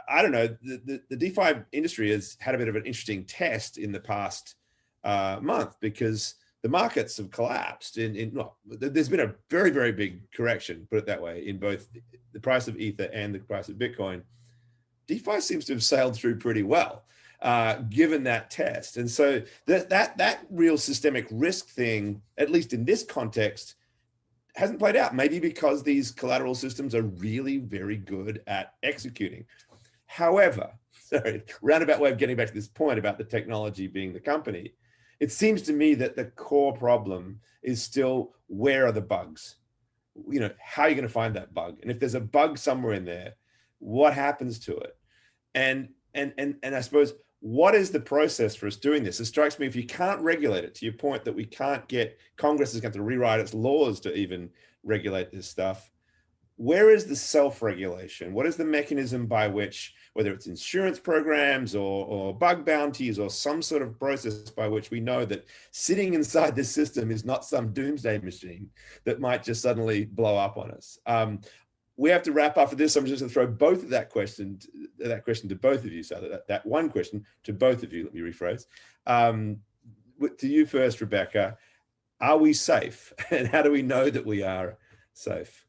I don't know, the DeFi industry has had a bit of an interesting test in the past month, because the markets have collapsed. There's been a very, very big correction, put it that way, in both the price of Ether and the price of Bitcoin. DeFi seems to have sailed through pretty well, given that test. And so that real systemic risk thing, at least in this context, hasn't played out. Maybe because these collateral systems are really very good at executing. However, roundabout way of getting back to this point about the technology being the company, it seems to me that the core problem is still, where are the bugs? How are you going to find that bug? And if there's a bug somewhere in there, what happens to it? And I suppose, what is the process for us doing this? It strikes me, if you can't regulate it, to your point that we can't get, Congress is going to rewrite its laws to even regulate this stuff. Where is the self-regulation? What is the mechanism by which, whether it's insurance programs or bug bounties or some sort of process by which we know that sitting inside this system is not some doomsday machine that might just suddenly blow up on us? We have to wrap after this. I'm just going to throw both of that question to both of you. So that one question to both of you, let me rephrase. To you first, Rebecca, are we safe? And how do we know that we are safe?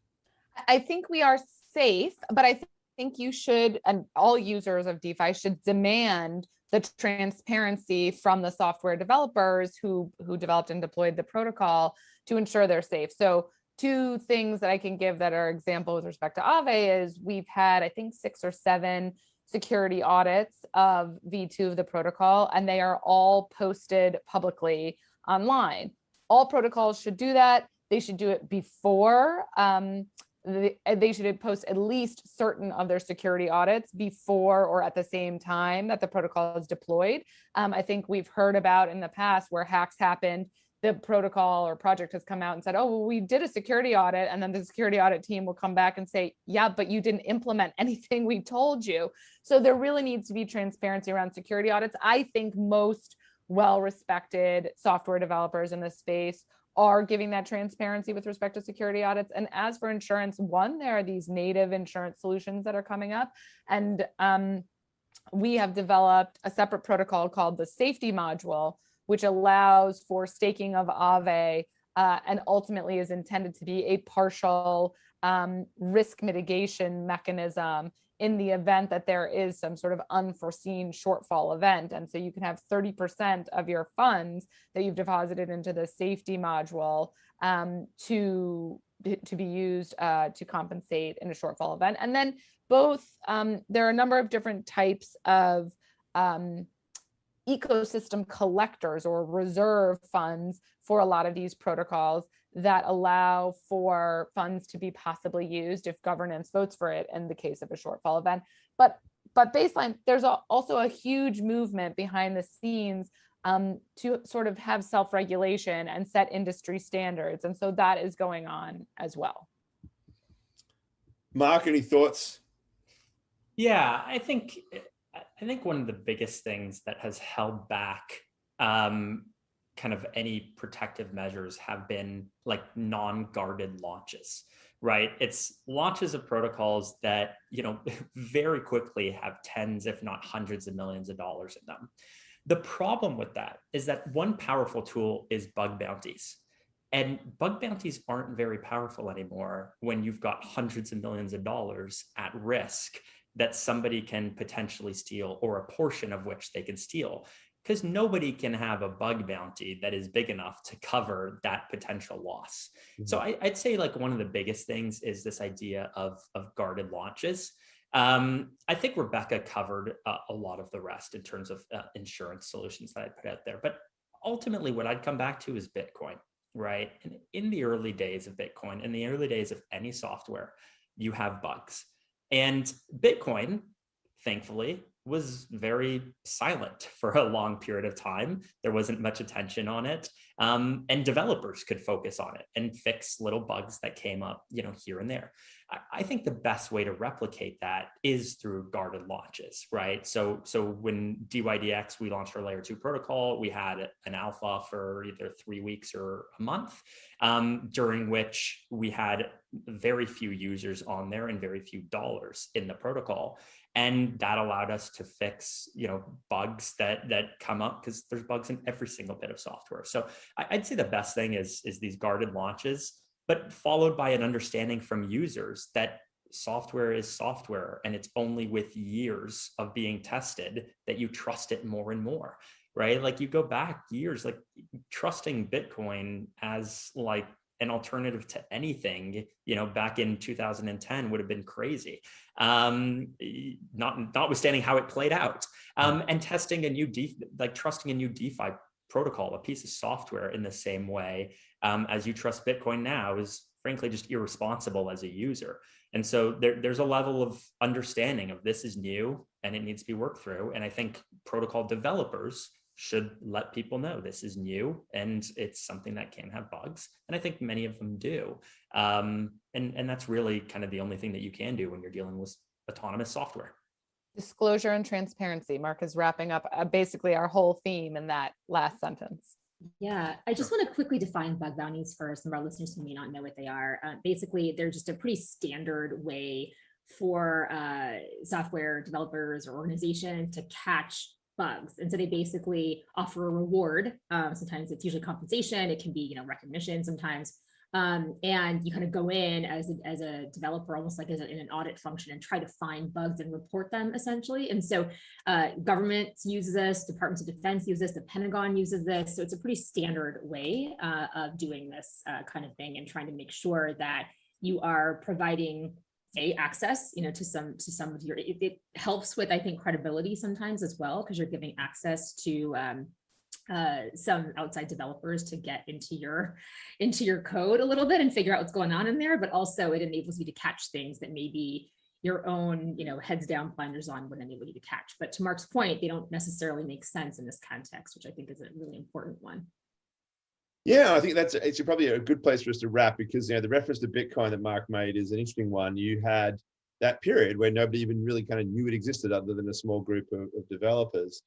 I think we are safe, but I think you should, and all users of DeFi should demand the transparency from the software developers who developed and deployed the protocol to ensure they're safe. So two things that I can give that are example with respect to Aave is we've had, I think, 6 or 7 security audits of V2 of the protocol, and they are all posted publicly online. All protocols should do that. They should do it before. They should post at least certain of their security audits before or at the same time that the protocol is deployed. I think we've heard about in the past where hacks happened, the protocol or project has come out and said, oh, well, we did a security audit. And then the security audit team will come back and say, yeah, but you didn't implement anything we told you. So there really needs to be transparency around security audits. I think most well-respected software developers in this space are giving that transparency with respect to security audits. And as for insurance, there are these native insurance solutions that are coming up. And we have developed a separate protocol called the safety module which allows for staking of Aave and ultimately is intended to be a partial risk mitigation mechanism in the event that there is some sort of unforeseen shortfall event. And so you can have 30% of your funds that you've deposited into the safety module to be used to compensate in a shortfall event. And then both, there are a number of different types of ecosystem collectors or reserve funds for a lot of these protocols that allow for funds to be possibly used if governance votes for it in the case of a shortfall event. But baseline, there's also a huge movement behind the scenes to sort of have self-regulation and set industry standards. And so that is going on as well. Marc, any thoughts? Yeah, I think one of the biggest things that has held back kind of any protective measures have been like non-guarded launches, right? It's launches of protocols that, you know, very quickly have tens, if not hundreds of millions of dollars in them. The problem with that is that one powerful tool is bug bounties. And bug bounties aren't very powerful anymore when you've got hundreds of millions of dollars at risk that somebody can potentially steal, or a portion of which they can steal, because nobody can have a bug bounty that is big enough to cover that potential loss. Mm-hmm. So I'd say like one of the biggest things is this idea of guarded launches. I think Rebecca covered a lot of the rest in terms of insurance solutions that I put out there. But ultimately what I'd come back to is Bitcoin, right? And in the early days of Bitcoin, in the early days of any software, you have bugs. And Bitcoin, thankfully, was very silent for a long period of time. There wasn't much attention on it. And developers could focus on it and fix little bugs that came up, you know, here and there. I think the best way to replicate that is through guarded launches, right? So when dydx, we launched our layer 2 protocol, we had an alpha for either 3 weeks or a month, during which we had very few users on there and very few dollars in the protocol. And that allowed us to fix, you know, bugs that come up, because there's bugs in every single bit of software. So I'd say the best thing is these guarded launches, but followed by an understanding from users that software is software, and it's only with years of being tested that you trust it more and more, right? Like you go back years, like trusting Bitcoin as like an alternative to anything, you know, back in 2010 would have been crazy. Notwithstanding how it played out. And testing a new trusting a new DeFi protocol, a piece of software, in the same way as you trust Bitcoin now is frankly just irresponsible as a user. And so there's a level of understanding of this is new and it needs to be worked through. And I think protocol developers should let people know this is new and it's something that can have bugs. And I think many of them do. And that's really kind of the only thing that you can do when you're dealing with autonomous software. Disclosure and transparency. Marc is wrapping up basically our whole theme in that last sentence. Yeah, I just want to quickly define bug bounties for some of our listeners who may not know what they are. Basically, they're just a pretty standard way for software developers or organizations to catch bugs. And so they basically offer a reward. Sometimes it's usually compensation. It can be, you know, recognition sometimes. And you kind of go in as a developer, almost like in an audit function, and try to find bugs and report them essentially. And so governments use this, Departments of Defense use this, the Pentagon uses this. So it's a pretty standard way of doing this kind of thing, and trying to make sure that you are providing access, you know, to some of your, it helps with, I think, credibility sometimes as well, because you're giving access to some outside developers to get into your code a little bit and figure out what's going on in there. But also it enables you to catch things that maybe your own, you know, heads down, blinders on wouldn't enable you to catch. But to Marc's point, they don't necessarily make sense in this context, which I think is a really important one. Yeah, I think it's probably a good place for us to wrap, because, you know, the reference to Bitcoin that Marc made is an interesting one. You had that period where nobody even really kind of knew it existed other than a small group of developers.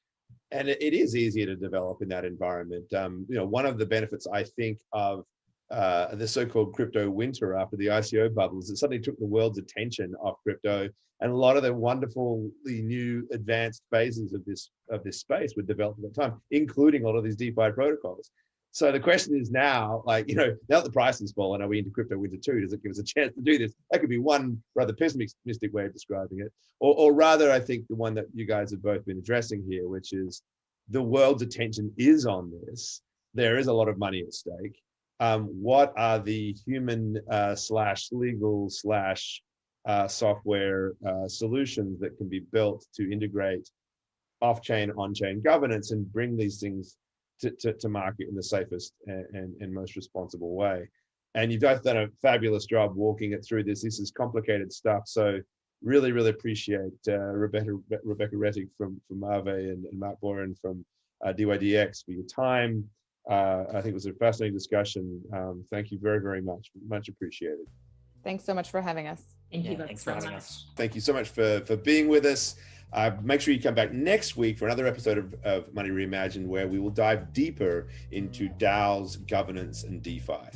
And it is easier to develop in that environment. You know, one of the benefits, I think, of the so-called crypto winter after the ICO bubbles, it suddenly took the world's attention off crypto, And a lot of the wonderfully new advanced phases of this space were developed at the time, including a lot of these DeFi protocols. So the question is now, like, now that the price has fallen, are we into crypto winter 2? Does it give us a chance to do this? That could be one rather pessimistic way of describing it. Or rather, I think the one that you guys have both been addressing here, which is the world's attention is on this. There is a lot of money at stake. What are the human / legal / software solutions that can be built to integrate off-chain, on-chain governance and bring these things to market in the safest and most responsible way? And you've both done a fabulous job walking it through this. This is complicated stuff. So really, really appreciate Rebecca Rettig from Aave and Marc Boiron from dydx for your time. I think it was a fascinating discussion. Thank you very, very much. Much appreciated. Thanks so much for having us. Thank you. Thanks for having us. Thank you so much for being with us. Make sure you come back next week for another episode of Money Reimagined, where we will dive deeper into DAOs, governance, and DeFi.